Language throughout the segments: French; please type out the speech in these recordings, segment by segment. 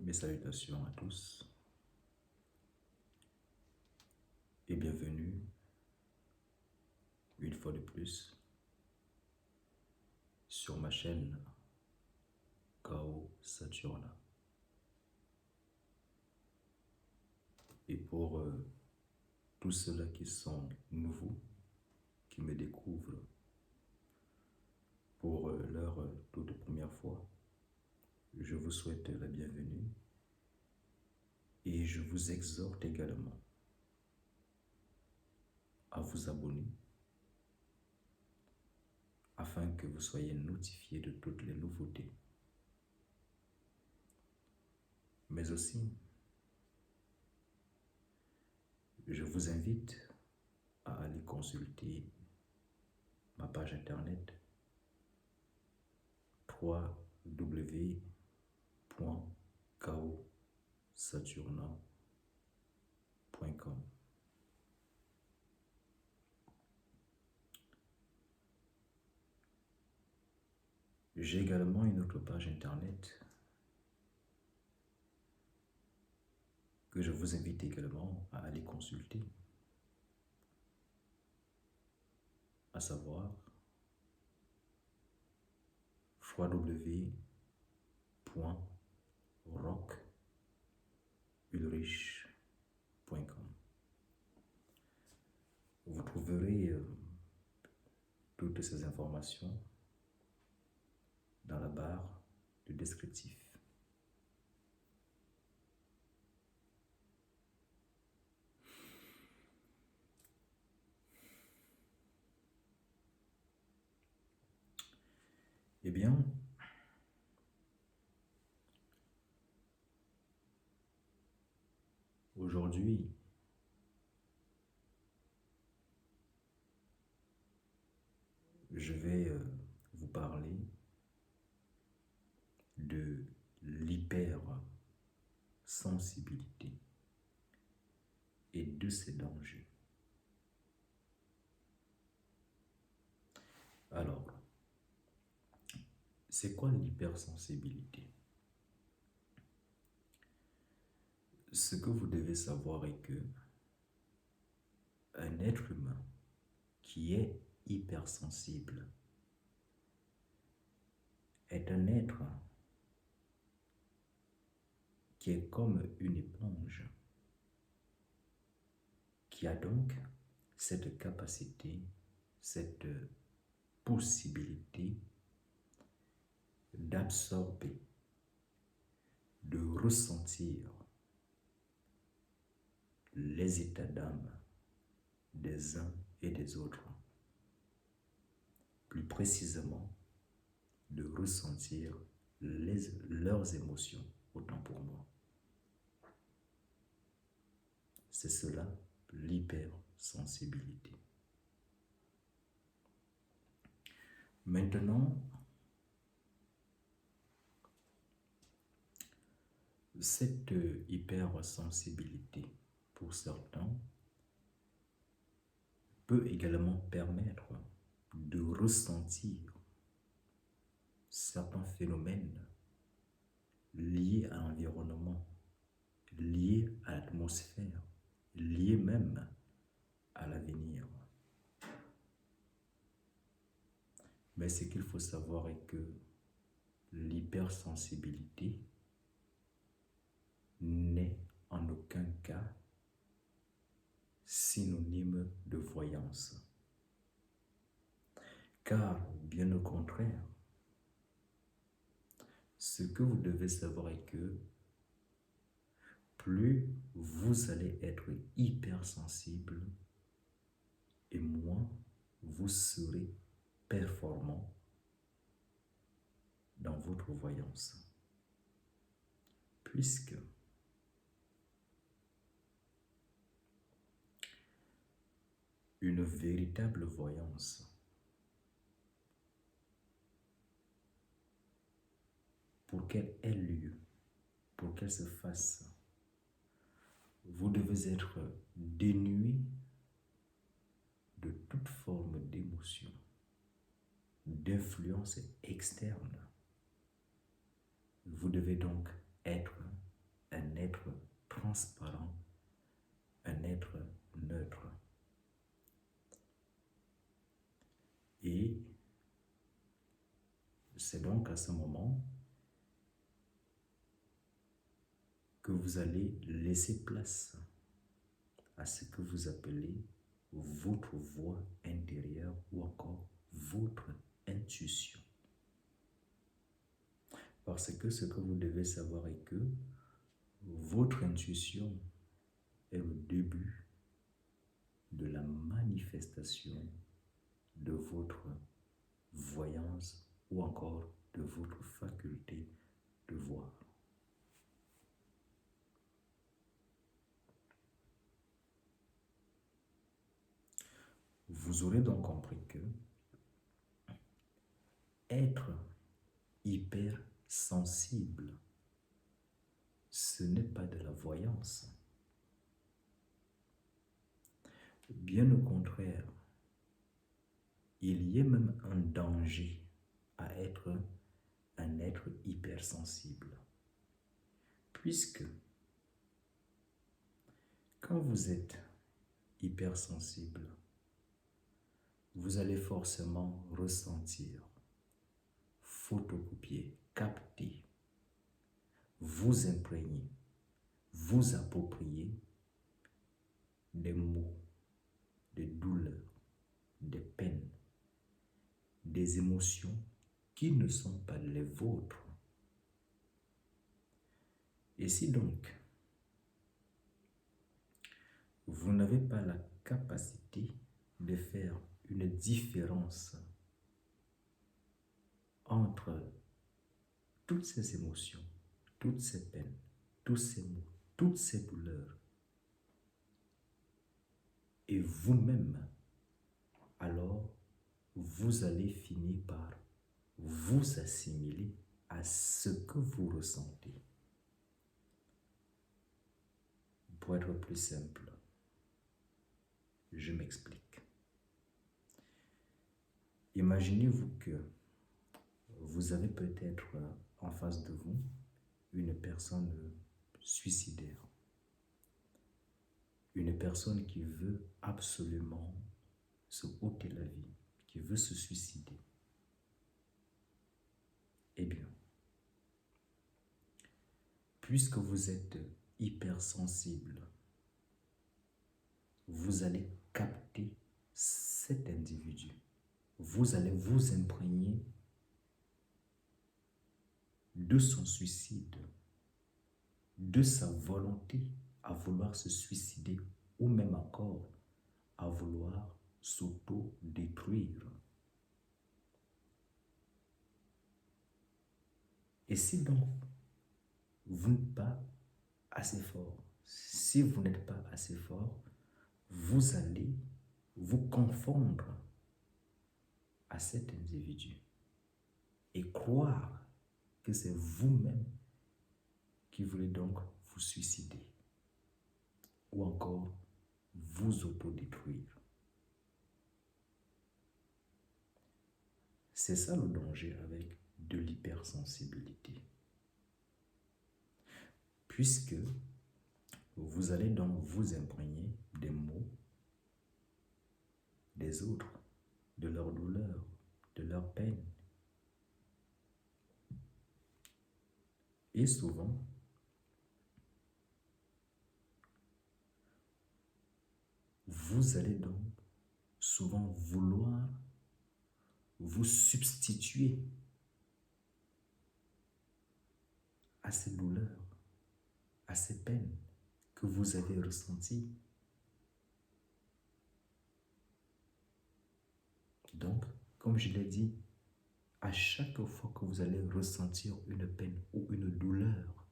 Mes salutations à tous et bienvenue une fois de plus sur ma chaîne Kao Saturna. Et pour tous ceux-là qui sont nouveaux, qui me découvrent pour leur toute première fois, je vous souhaite la bienvenue et je vous exhorte également à vous abonner afin que vous soyez notifiés de toutes les nouveautés. Mais aussi, je vous invite à aller consulter ma page internet www.kaosaturna.com. J'ai également une autre page internet que je vous invite également à aller consulter, à savoir www.rockulrich.com. Vous trouverez toutes ces informations dans la barre de descriptif. Eh bien, aujourd'hui, je vais vous parler de l'hypersensibilité et de ses dangers. Alors, c'est quoi l'hypersensibilité? Ce que vous devez savoir est que un être humain qui est hypersensible est un être qui est comme une éponge, qui a donc cette capacité, cette possibilité d'absorber, de ressentir les états d'âme des uns et des autres. Plus précisément, de ressentir leurs émotions, autant pour moi. C'est cela, l'hypersensibilité. Maintenant, cette hypersensibilité, pour certains, peut également permettre de ressentir certains phénomènes liés à l'environnement, liés à l'atmosphère, liés même à l'avenir. Mais ce qu'il faut savoir est que l'hypersensibilité n'est en aucun cas synonyme de voyance. Car, bien au contraire, ce que vous devez savoir est que plus vous allez être hypersensible et moins vous serez performant dans votre voyance. Puisque une véritable voyance, pour qu'elle ait lieu, pour qu'elle se fasse, vous devez être dénué de toute forme d'émotion, d'influence externe. Vous devez donc être un être transparent, un être neutre. Et c'est donc à ce moment que vous allez laisser place à ce que vous appelez votre voix intérieure ou encore votre intuition. Parce que ce que vous devez savoir est que votre intuition est le début de la manifestation de votre voyance ou encore de votre faculté de voir. Vous aurez donc compris que être hypersensible, ce n'est pas de la voyance. Bien au contraire, il y a même un danger à être un être hypersensible. Puisque quand vous êtes hypersensible, vous allez forcément ressentir, photocopier, capter, vous imprégner, vous approprier des mots, des douleurs, des peines, des émotions qui ne sont pas les vôtres. Et si donc, vous n'avez pas la capacité de faire une différence entre toutes ces émotions, toutes ces peines, tous ces mots, toutes ces douleurs, et vous-même, alors vous allez finir par vous assimiler à ce que vous ressentez. Pour être plus simple, je m'explique. Imaginez-vous que vous avez peut-être en face de vous une personne suicidaire. Une personne qui veut absolument se ôter la vie, qui veut se suicider. Eh bien, puisque vous êtes hypersensible, vous allez capter cet individu. Vous allez vous imprégner de son suicide, de sa volonté à vouloir se suicider ou même encore à vouloir s'auto-détruire. Et si donc vous n'êtes pas assez fort, si vous n'êtes pas assez fort, vous allez vous confondre à cet individu et croire que c'est vous-même qui voulez donc vous suicider ou encore vous autodétruire. C'est ça le danger avec de l'hypersensibilité. Puisque vous allez donc vous imprégner des mots des autres, de leur douleur, de leur peine. Et souvent, vous allez donc souvent vouloir vous substituer à ces douleurs, à ces peines que vous avez ressenties. Donc, comme je l'ai dit, à chaque fois que vous allez ressentir une peine ou une douleur,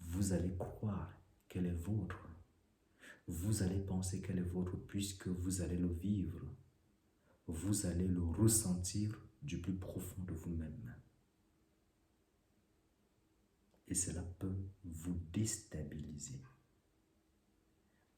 vous allez croire qu'elle est vôtre. Vous allez penser qu'elle est vôtre puisque vous allez le vivre. Vous allez le ressentir du plus profond de vous-même. Et cela peut vous déstabiliser.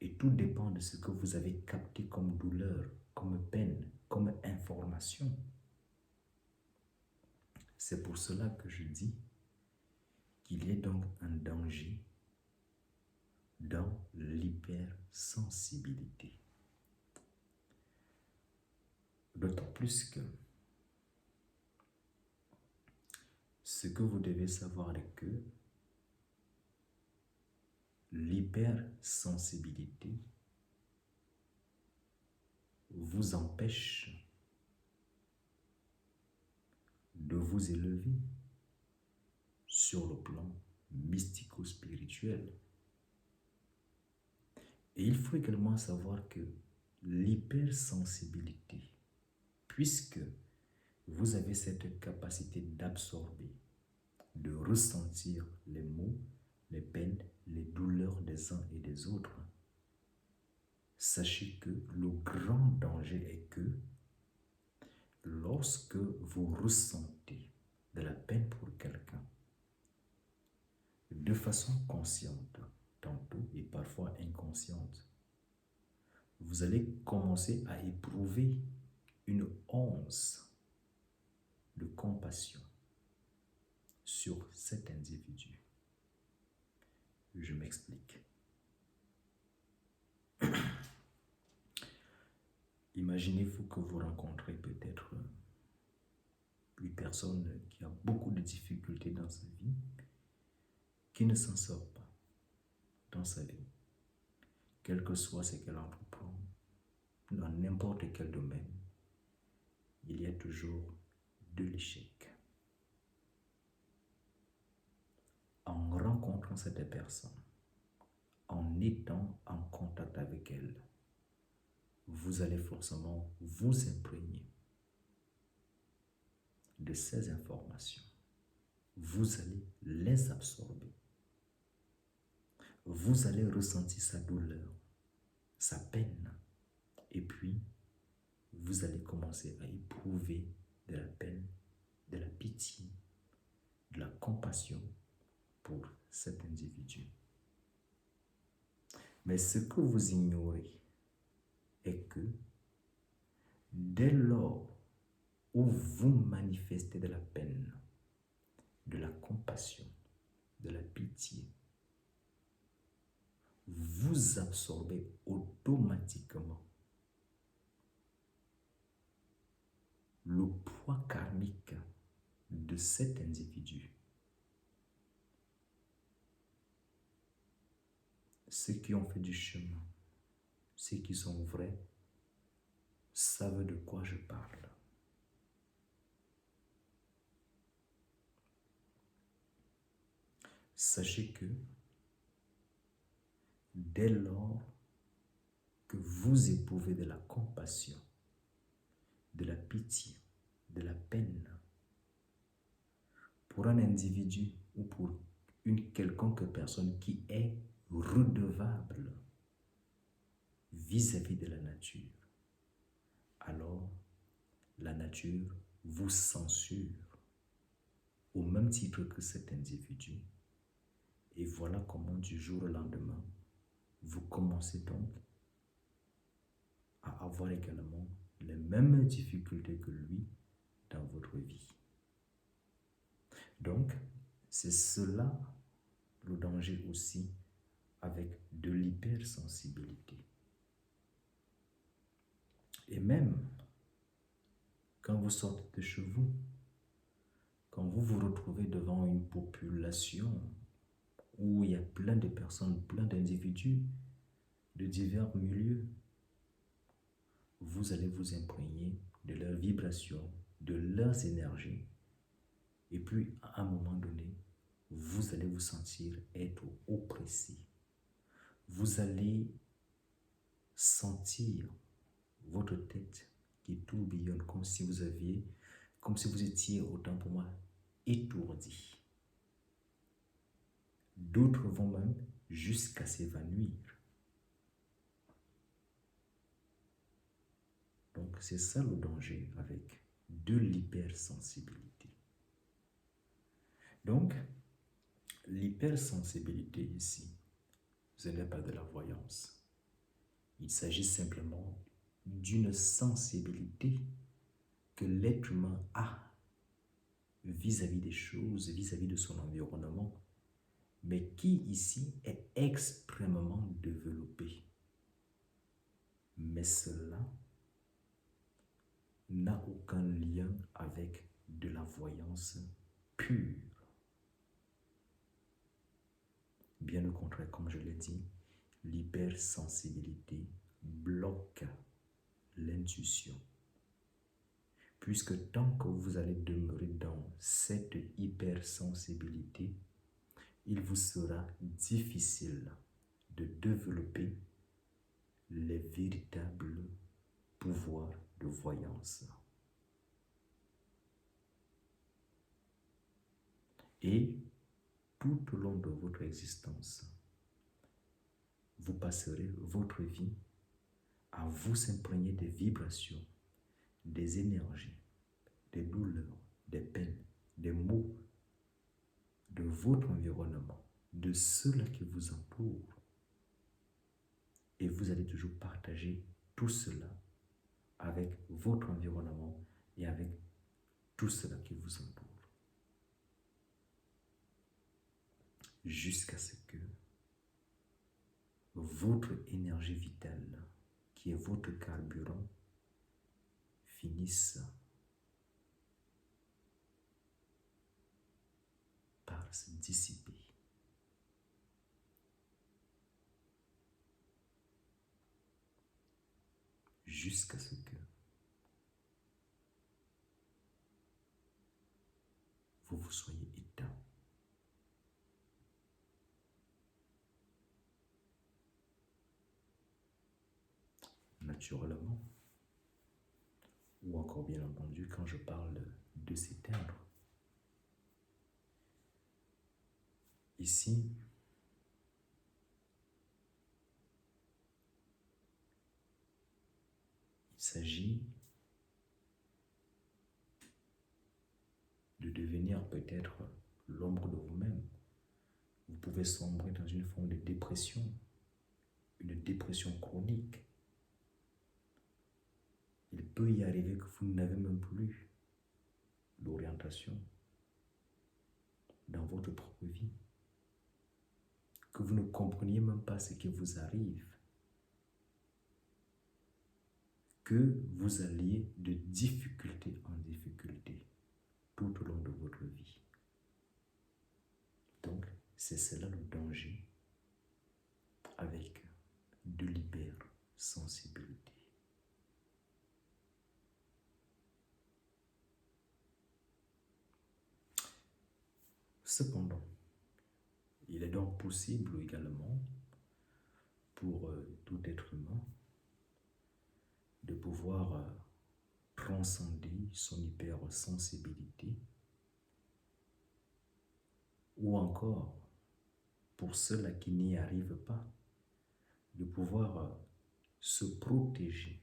Et tout dépend de ce que vous avez capté comme douleur, comme peine, comme information. C'est pour cela que je dis qu'il y ait donc un danger dans l'hypersensibilité. D'autant plus que ce que vous devez savoir est que l'hypersensibilité vous empêche de vous élever sur le plan mystico-spirituel. Et il faut également savoir que l'hypersensibilité, puisque vous avez cette capacité d'absorber, de ressentir les maux, les peines, les douleurs des uns et des autres, sachez que le grand danger est que lorsque vous ressentez de la peine pour quelqu'un, de façon consciente, tantôt et parfois inconsciente, vous allez commencer à éprouver une once de compassion sur cet individu. Je m'explique. Imaginez-vous que vous rencontrez peut-être une personne qui a beaucoup de difficultés dans sa vie, qui ne s'en sort pas dans sa vie, quel que soit ce qu'elle entreprend, dans n'importe quel domaine, il y a toujours de l'échec. En rencontrant cette personne, en étant en contact avec elle, vous allez forcément vous imprégner de ces informations. Vous allez les absorber. Vous allez ressentir sa douleur, sa peine, et puis vous allez commencer à éprouver de la peine, de la pitié, de la compassion pour cet individu. Mais ce que vous ignorez est que dès lors où vous manifestez de la peine, de la compassion, de la pitié, vous absorbez automatiquement le poids karmique de cet individu. Ceux qui ont fait du chemin, ceux qui sont vrais, savent de quoi je parle. Sachez que dès lors que vous éprouvez de la compassion, de la pitié, de la peine pour un individu ou pour une quelconque personne qui est redevable vis-à-vis de la nature, alors la nature vous censure au même titre que cet individu. Et voilà comment du jour au lendemain, vous commencez donc à avoir également les mêmes difficultés que lui dans votre vie. Donc, c'est cela le danger aussi avec de l'hypersensibilité. Et même quand vous sortez de chez vous, quand vous vous retrouvez devant une population où il y a plein de personnes, plein d'individus de divers milieux, vous allez vous imprégner de leurs vibrations, de leurs énergies. Et puis, à un moment donné, vous allez vous sentir être oppressé. Vous allez sentir votre tête qui tourbillonne comme si vous étiez, autant pour moi, étourdi. D'autres vont même jusqu'à s'évanouir. Donc, c'est ça le danger avec de l'hypersensibilité. Donc, l'hypersensibilité ici, ce n'est pas de la voyance. Il s'agit simplement d'une sensibilité que l'être humain a vis-à-vis des choses, vis-à-vis de son environnement, mais qui ici est extrêmement développé. Mais cela n'a aucun lien avec de la voyance pure. Bien au contraire, comme je l'ai dit, l'hypersensibilité bloque l'intuition. Puisque tant que vous allez demeurer dans cette hypersensibilité, il vous sera difficile de développer les véritables pouvoirs de voyance. Et tout au long de votre existence, vous passerez votre vie à vous imprégner des vibrations, des énergies, des douleurs, des peines, des maux de votre environnement, de ceux-là qui vous entourent. Et vous allez toujours partager tout cela avec votre environnement et avec tout cela qui vous entoure. Jusqu'à ce que votre énergie vitale, qui est votre carburant, finisse par se dissiper. Jusqu'à ce que vous vous soyez éteint. Naturellement, ou encore bien entendu quand je parle de s'éteindre. Ici, il s'agit de devenir peut-être l'ombre de vous-même. Vous pouvez sombrer dans une forme de dépression, une dépression chronique. Il peut y arriver que vous n'avez même plus d'orientation dans votre propre vie, que vous ne compreniez même pas ce qui vous arrive, que vous alliez de difficulté en difficulté tout au long de votre vie. Donc, c'est cela le danger avec de l'hypersensibilité. Cependant, il est donc possible également pour tout être humain de pouvoir transcender son hypersensibilité, ou encore pour ceux-là qui n'y arrivent pas, de pouvoir se protéger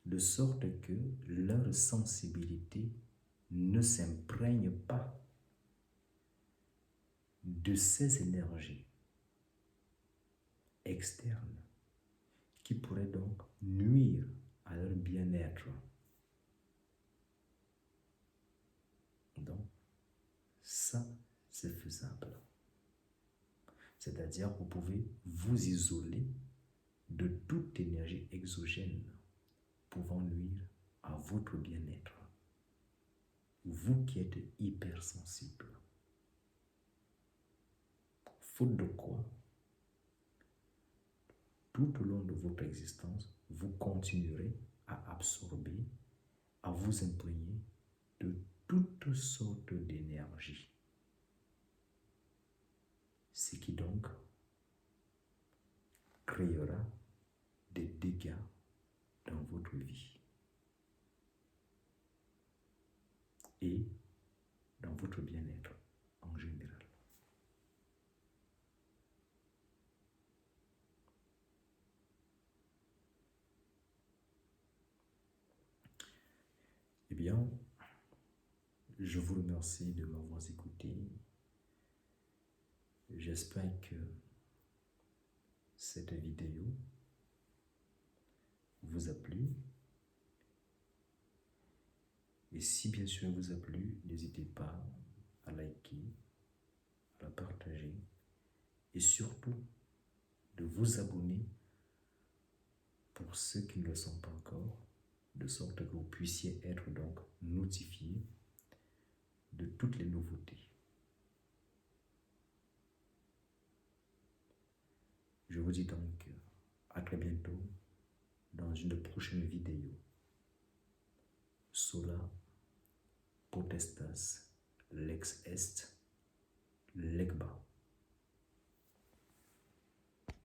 de sorte que leur sensibilité ne s'imprègne pas de ces énergies externes qui pourraient donc nuire à leur bien-être. Donc, ça, c'est faisable. C'est-à-dire que vous pouvez vous isoler de toute énergie exogène pouvant nuire à votre bien-être. Vous qui êtes hypersensible. Faute de quoi, tout au long de votre existence, vous continuerez à absorber, à vous imprégner de toutes sortes d'énergies. Ce qui donc créera des dégâts dans votre vie et dans votre bien-être en général. Eh bien, je vous remercie de m'avoir écouté. J'espère que cette vidéo vous a plu. Et si bien sûr elle vous a plu, n'hésitez pas à liker, la partager et surtout de vous abonner pour ceux qui ne le sont pas encore, de sorte que vous puissiez être donc notifiés de toutes les nouveautés. Je vous dis donc à très bientôt dans une prochaine vidéo. Sola potestas lex est legba.